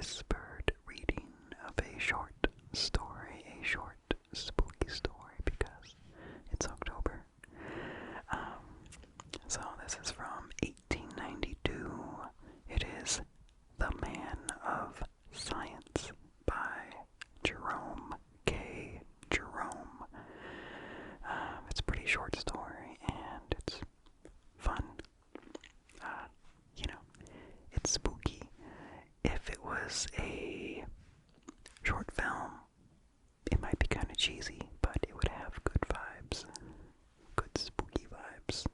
whispered reading of a short story, a short spooky story, because it's October. So this is from 1892. It is The Man of Science by Jerome K Jerome. It's a pretty short story, and it's fun. It's spooky. If it was a short film, it might be kind of cheesy, but it would have good vibes. Good spooky vibes.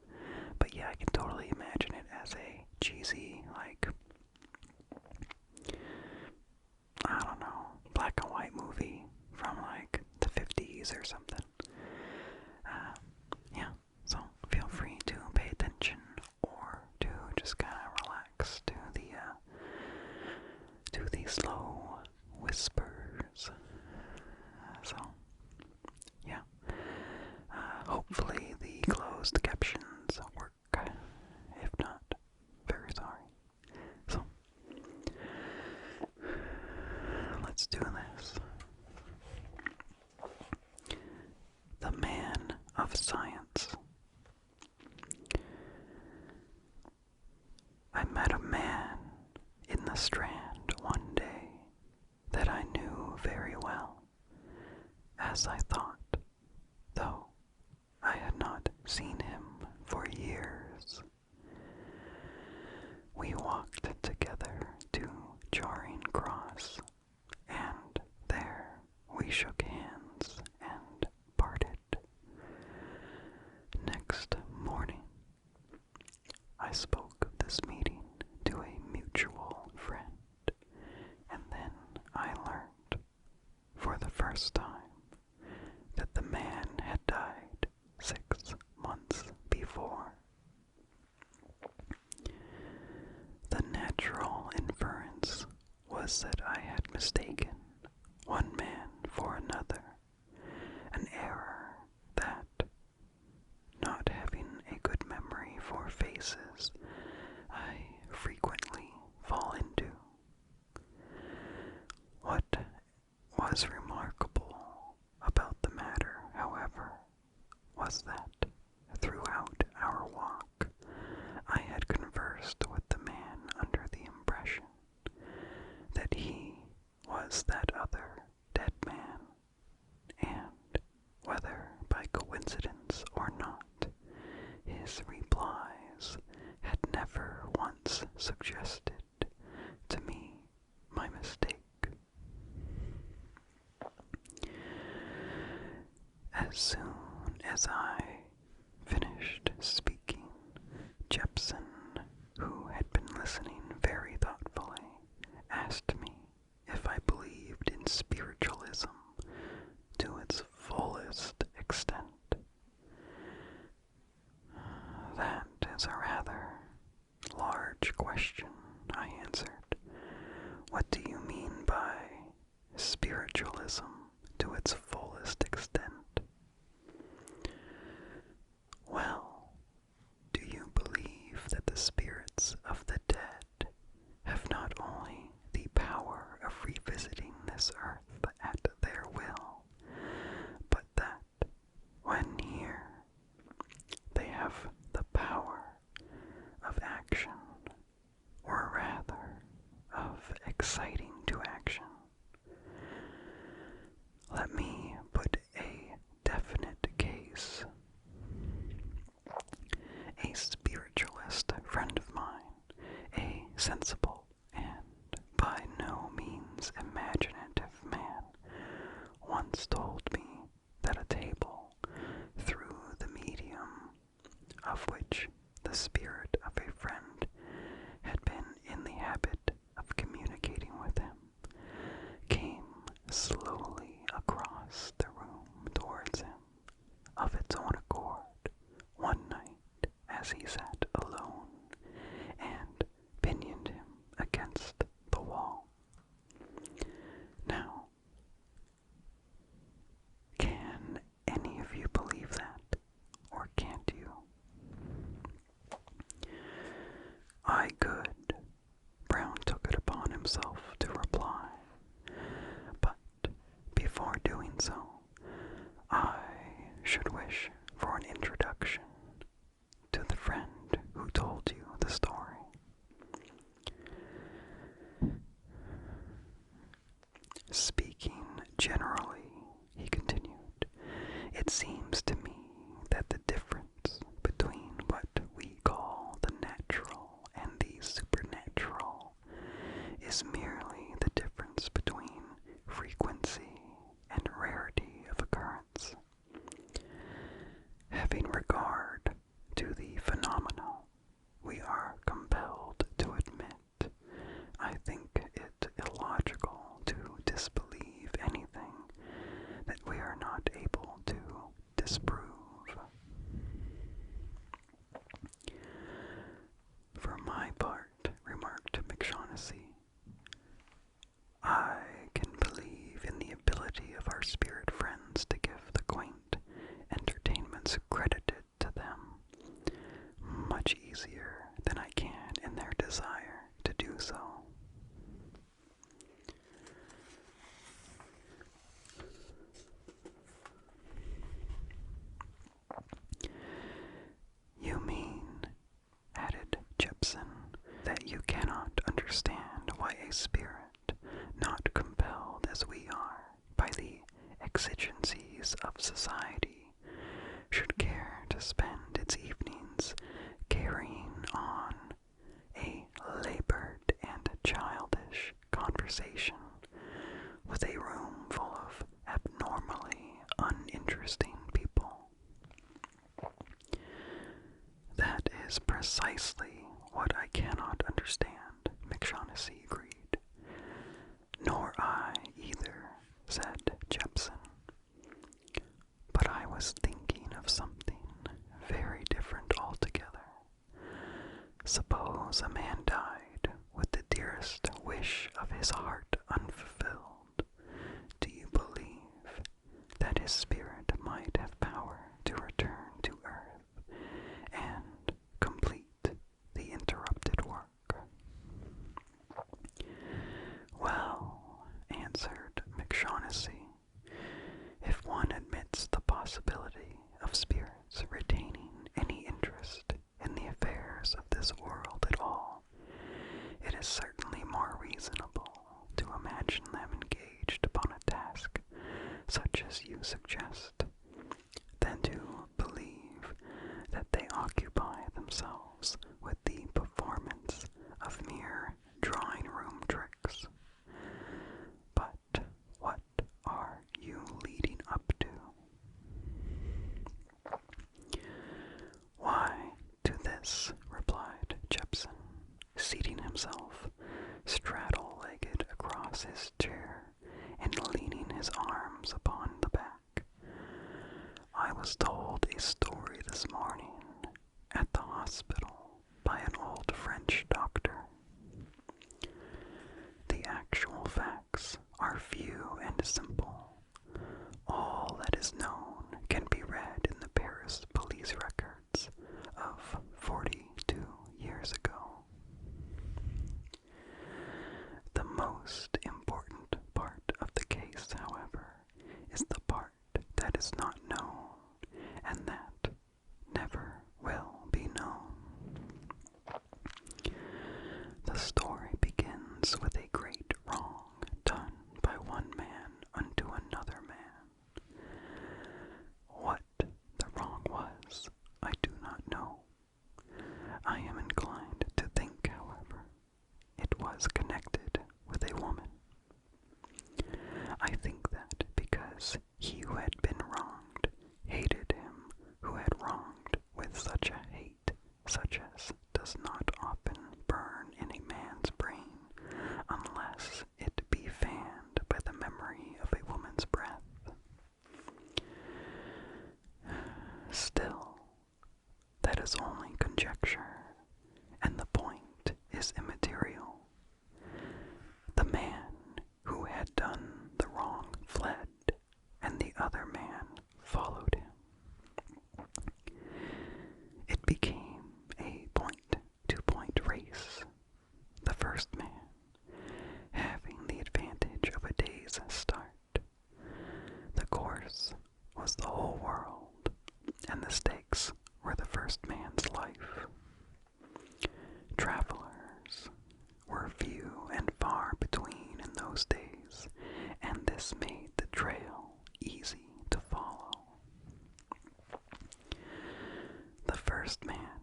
But yeah, I can totally imagine it as a cheesy, like, I don't know, black and white movie from like the 50s or something. Yeah, so feel free to pay attention or to just kind of relax to the slow whispers. So, yeah. Hopefully the closed captions work. If not, very sorry. So, let's do this. The Man of Science. I met a man in the Strand one day that I knew very well, as I thought, though I had not seen him for years. We walked together to Charing Cross, and there we shook hands and parted. Next morning, I spoke of this meeting to a mutual friend, and then I learned, for the first time, that the man had died 6 months before. The natural inference was that I had mistaken one man for another, an error that, not having a good memory for faces, I frequently fall into. What was remarkable about the matter, however, was that throughout our walk I had conversed with the man under the impression that he was that other dead man, and whether by coincidence or not, his replies had never once suggested to me my mistake. As soon as I finished speaking, Jepson, who had been listening very thoughtfully, asked me if I believed in spiritualism to its fullest extent. That is a rather large question, I answered. What do you mean by spiritualism to its fullest extent? Well, do you believe that the spirits of the dead have not only the power of revisiting this earth at their will, but that, when here, they have the power of action, or rather, of exciting to action? Let me put a definite case. A spiritualist friend of desire to do so. You mean, added Jepson, that you cannot understand why a spirit, not compelled as we are by the exigencies of society, should care to spend its evenings carrying on a labored and childish conversation with a room full of abnormally uninteresting people. That is precisely what I cannot understand, McShaughnessy agreed. Nor I either, said Jepson. But I was thinking of something very different altogether. Suppose a man died with the dearest wish of his heart unfulfilled. Do you believe that his spirit might have power to return to earth and complete the interrupted work? Well, answered McShaughnessy, if one admits the possibility of spirits retaining any interest in the affairs of this world at all, it is certainly more reasonable to imagine them engaged upon a task such as you suggest, than to believe that they occupy themselves with the performance of mere drawing-room tricks. But what are you leading up to? Why, to this, replied Jepson, seating himself straddle-legged across his chair and leaning his arms upon the back. I was told a story this morning at the hospital by an old French doctor. The actual facts are few and simple. All that is known can be read in the Paris police records of 42 years ago. The most important part of the case, however, is the part that is not known, and that never will be known. The story begins with a great wrong done by one man unto another man. What the wrong was, I do not know. I am inclined to think, however, it was connected with a woman. I think that because he who had been wronged hated him who had wronged with such a hate, such as does not often burn in a man's brain unless it be fanned by the memory of a woman's breath. Still, that is only conjecture, and the point is immaterial. The man who had done the wrong fled, and the other man followed him. It became a point-to-point race. The first man, having the advantage of a day's start. The course was the whole world, and the stakes were the first man's life. Travelers were few and far between in those days, and this made the trail easy to follow. The first man,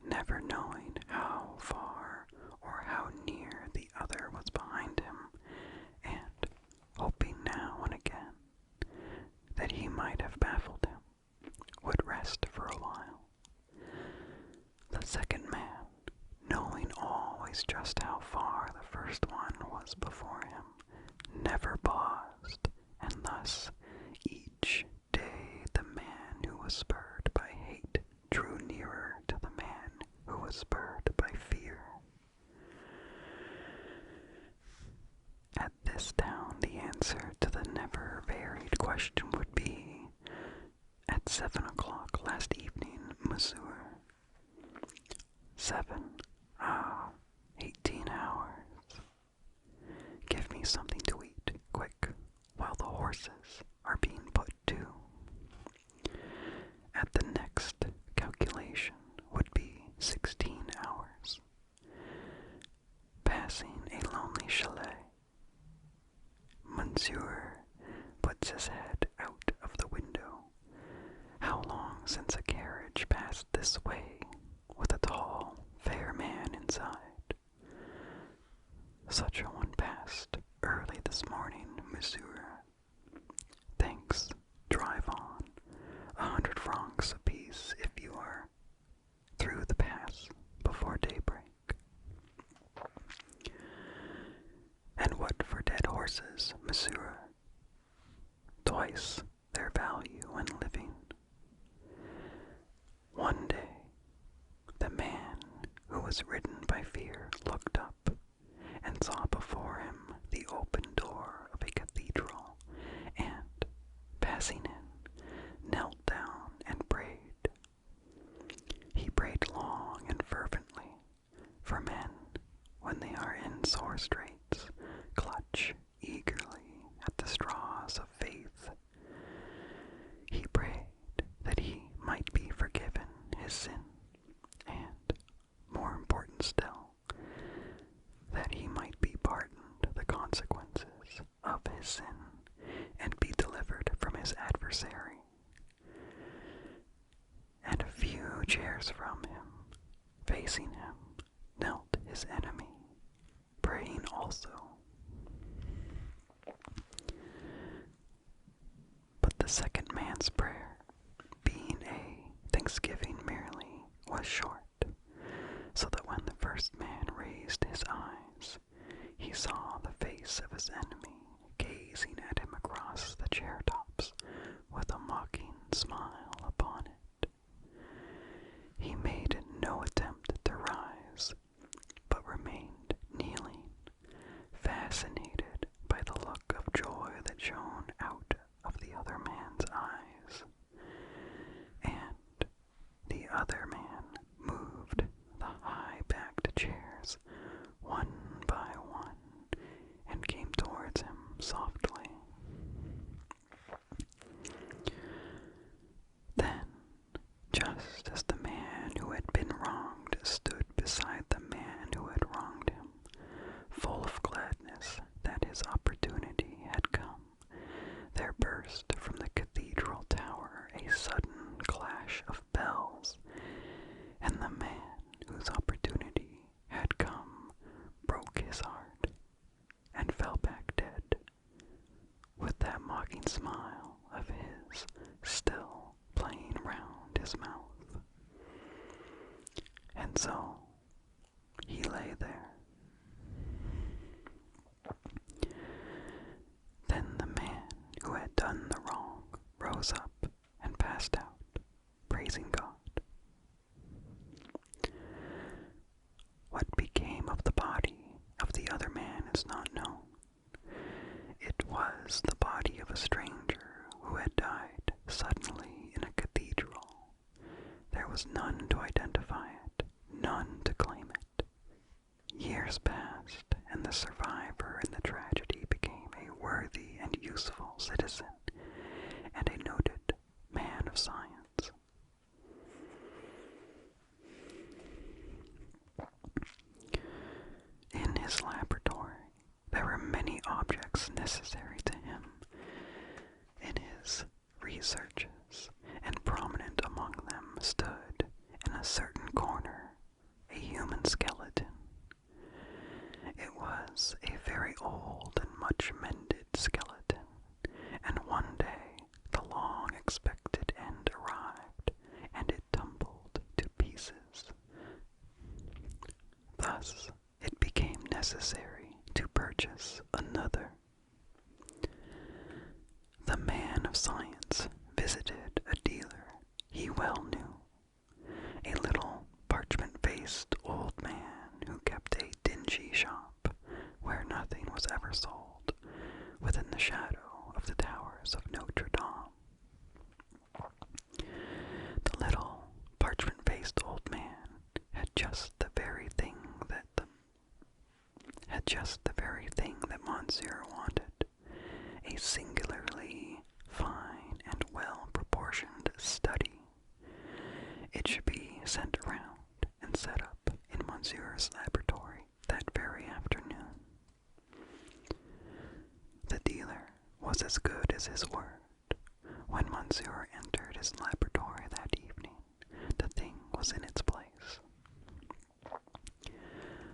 never knowing how far or how near the other was behind him, and hoping now and again that he might have baffled him, would rest for a while. The second man, knowing always just how far the first one was before him, never paused, and thus each day the man who was spurred by hate drew nearer to the man who was spurred by fear. At this town the answer to the never varied question would be, at 7 o'clock last evening, monsieur. 7. Ah, he horses are being put to. At the next calculation would be 16 hours. Passing a lonely chalet, Monsieur puts his head out of the window. How long since a carriage passed this way with a tall, fair man inside? Such a one passed early this morning, Monsieur. Thanks, drive on. 100 francs apiece if you are through the pass before daybreak. And what for dead horses, Monsieur? Twice their value when living. One day, the man who was ridden by fear looked up and saw before him the open door of a cathedral, and, passing in, knelt down and prayed. He prayed long and fervently, for men, when they are in sore straits, clutch eagerly at the straws of faith. He prayed that he might be forgiven his sin, and, more important still, that he might be pardoned the consequences of his sin and be delivered from his adversary. And a few chairs from him, facing him, knelt his enemy, praying also. But the second man's prayer, being a thanksgiving merely, was short, so that when the first man raised his eyes, he saw the face of his enemy gazing at him across the chair tops with a mocking smile upon it. He made no attempt to rise, but remained kneeling, fascinated by the look of joy that shone out of the other man's eyes. And the other man moved the high-backed chairs one by one and came towards him softly. Then, just as the man who had been wronged stood beside the man who had wronged him, full of gladness that his opportunity had come, there burst from the cathedral tower a sudden clash of bells, and the man whose opportunity had come broke his heart and fell back dead, with that mocking smile of his still playing round his mouth. And so he lay there. Then the man who had done the wrong rose up and passed out, praising God. What became of the body of the other man is not known. It was the body of a stranger who had died suddenly in a cathedral. There was none to identify it, none to claim it. Years passed, and the survivor in the tragedy became a worthy and useful citizen, and a noted man of science. In his laboratory, there were many objects necessary to him in his researches, and prominent among them stood, in a certain corner, a human skeleton. It was a very old and much mended skeleton, and one day the long-expected end arrived, and it tumbled to pieces. Thus, it became necessary to purchase another. The man of science visited a dealer he well knew, a little parchment-faced old man who kept a dingy shop where nothing was ever sold, within the shadow of the towers of Notre Dame. The little parchment-faced old man had just the very thing that Monsieur wanted, a singularly Monsieur's laboratory that very afternoon. The dealer was as good as his word. When Monsieur entered his laboratory that evening, the thing was in its place.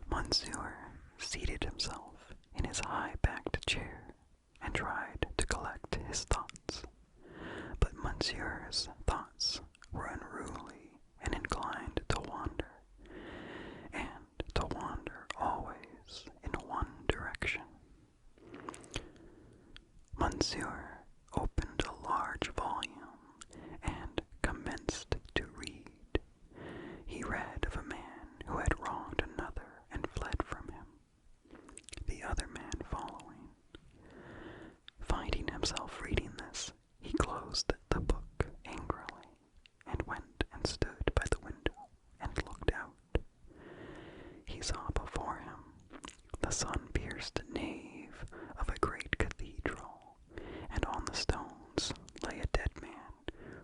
Monsieur seated himself in his high-backed chair and tried to collect his thoughts. But Monsieur's thoughts were unruly and inclined to wander, and to wander always in one direction. Monsieur opened a large volume and commenced to read. He read of a man who had wronged another and fled from him, the other man following. Finding himself reading this, he closed the book angrily and went and stood by the window and looked out. He saw before him the sun-pierced nave of a great cathedral, and on the stones lay a dead man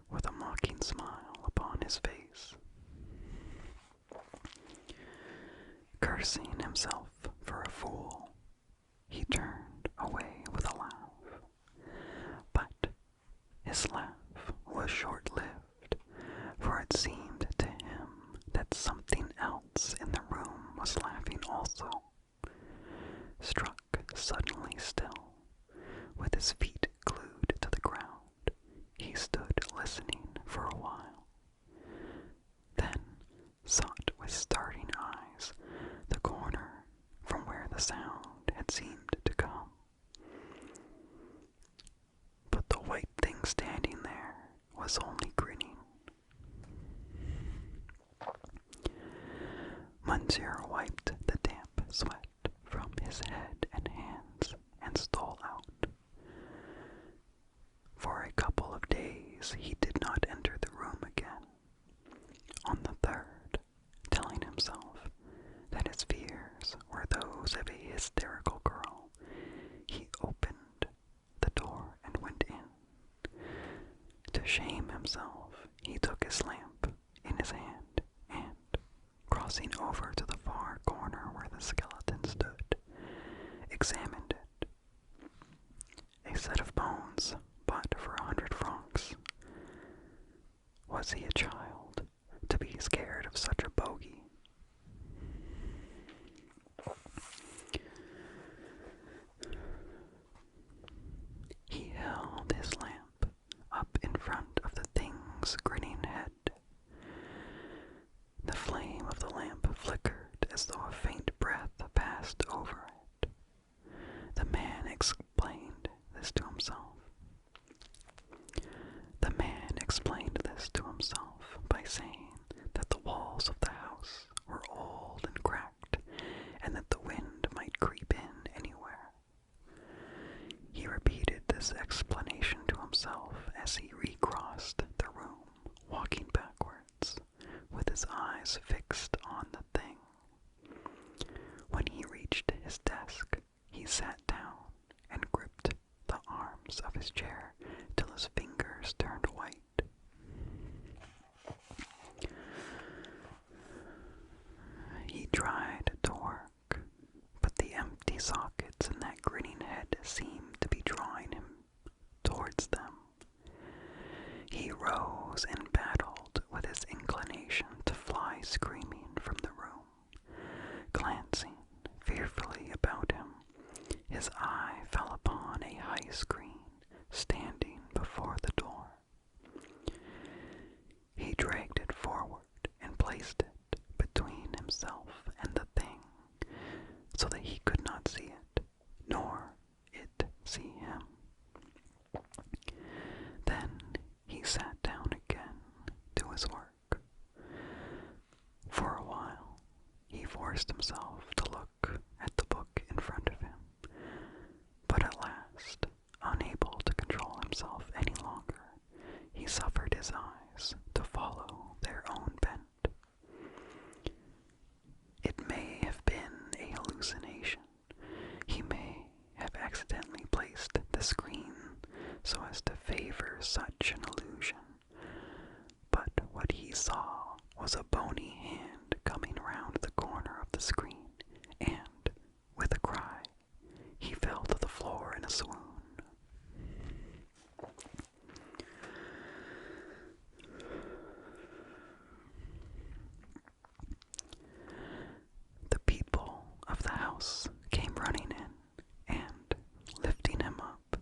with a mocking smile upon his face. Cursing himself for a fool, he turned away with a laugh. But his laugh was short-lived, for it seemed to him that something else in the room was laughing also. Struck suddenly still, with his feet glued to the ground, he stood listening for a while. Then sought with starting eyes the corner from where the sound had seemed to come. But the white thing standing there was only grinning. Monsieur wiped the damp sweat from his head and hands and stole out. For a couple of days he did not enter the room again. On the third, telling himself that his fears were those of a hysterical girl, he opened the door and went in. To shame himself, he took his lamp in his hand and, crossing over to the far corner where the skeleton stood, examined it. A set of bones bought for 100 francs. Was he a child to be scared of such a bogey? He held his lamp up in front of the thing's grinning head. The flame of the lamp flickered as though a faint breath passed over it. The man explained this to himself. By saying that the walls of the house were old and cracked, and that the wind might creep in anywhere. He repeated this explanation to himself as he recrossed the room, walking backwards, with his eyes fixed on the thing. When he reached his desk, he sat down and gripped the arms of his chair till his fingers turned white. He tried to work, but the empty sockets in that grinning head seemed to be drawing him towards them. He rose and battled with his inclination to fly screaming from the room. Glancing fearfully about him, his eye fell upon a high screen standing before the door. He dragged it forward and placed it between himself and the thing, so that he could not see it, nor it see him. Then he sat down again to his work. For a while, he forced himself to look at the book in front of him, but at last, unable to control himself any longer, he suffered his eyes to follow their own bent. It may have been a hallucination. He may have accidentally placed the screen so as to favor such an illusion, but what he saw was a bony hand coming round the corner house came running in, and, lifting him up,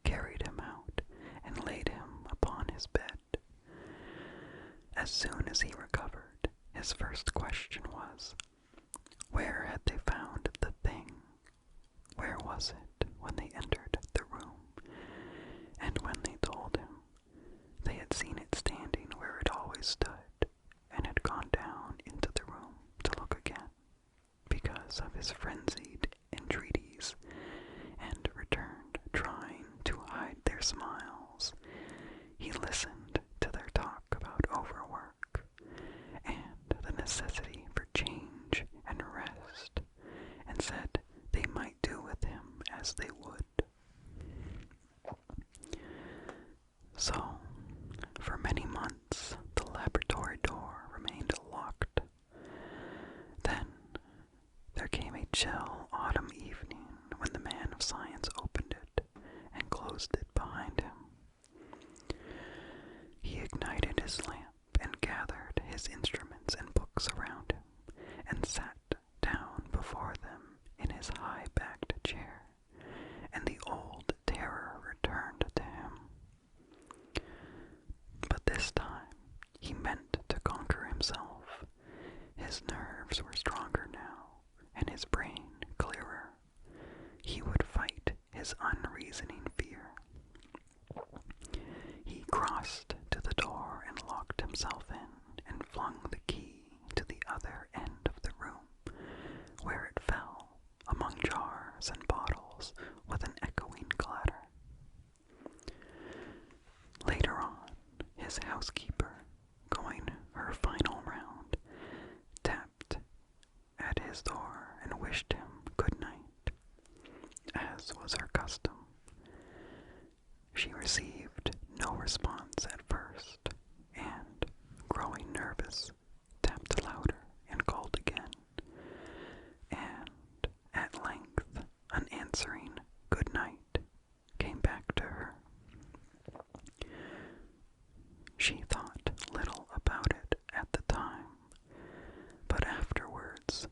carried him out, and laid him upon his bed. As soon as he recovered, his first question was, where had they found the thing? Where was it when they entered the room? And when they told him, they had seen it standing where it always stood, and had gone down into the room to look again, because of his frenzied entreaties, and returned trying to hide their smiles. He listened to their talk about overwork, and the necessity for change and rest, and said they might do with him as they would. So, for many months, the laboratory door remained locked. Then, there came a chill autumn evening when the man of science opened it and closed it behind him. He ignited his lamp and gathered his instruments and books around him and sat down before them in his high-backed chair, and the old terror returned to him. But this time, he meant to conquer himself. His nerves were stronger now, and his brain clearer. He would fight his unreasoning fear. He crossed to the door and locked himself in, and flung the key to the other end of the room, where it fell among jars and bottles with an echoing clatter. Later on, his housekeeper, going her final round, tapped at his door and wished him good night, as was her custom. She received no response at first, and, growing nervous, tapped louder and called again, and at length an answering good night came back to her. She thought little about it at the time, but afterwards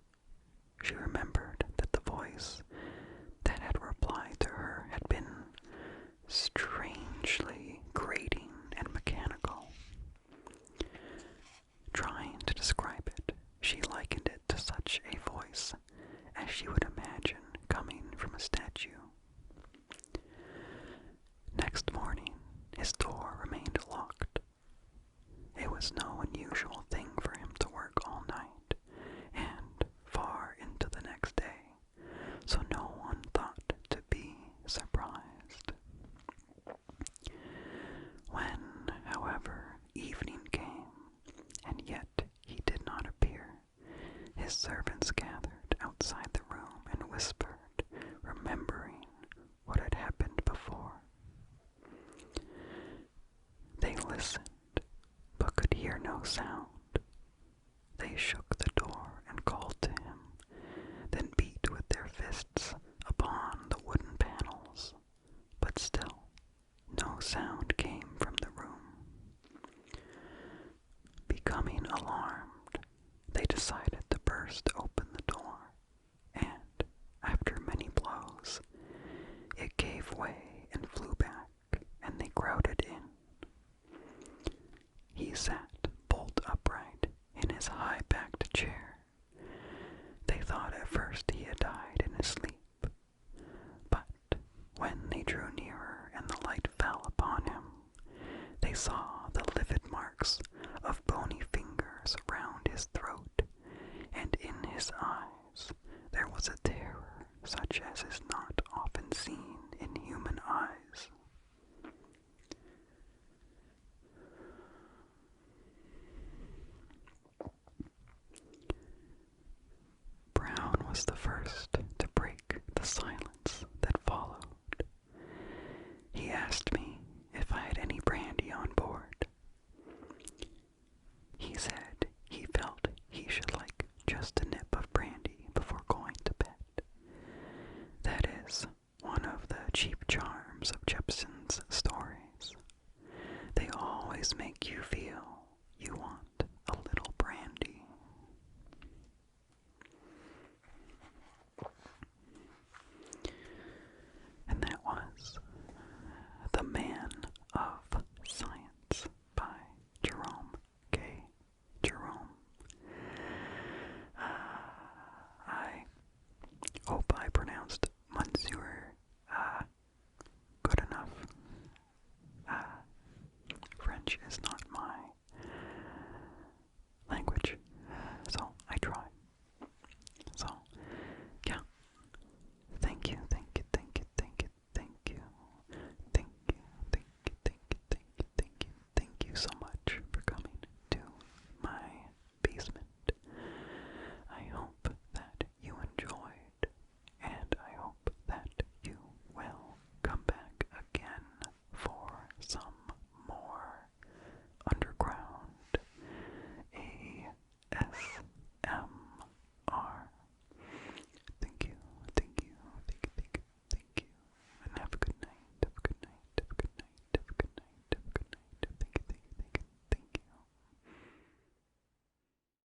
she remembered that the voice that had replied to her had been strangely grating and mechanical. Trying to describe it, she likened it to such a voice as she would imagine coming from a statue. Next morning, his door remained locked. It was no unusual thing for him to work all night, and far into the next day, so no one thought to be surprised. When, however, evening came, and yet he did not appear, his servants gathered outside the room and whispered, remembering what had happened before. They listened, but could hear no sound. They shook the door and called to him, then beat with their fists upon the wooden panels, but still no sound came from the room. Becoming alarmed, they decided to burst open the door, and, after many blows, it gave way and flew back, and they crowded in. He sat bolt upright in his high-backed chair. They thought at first he had died in his sleep, but when they drew nearer and the light fell upon him, they saw the livid marks of bony fingers round his throat, and in his eyes there was a terror such as is not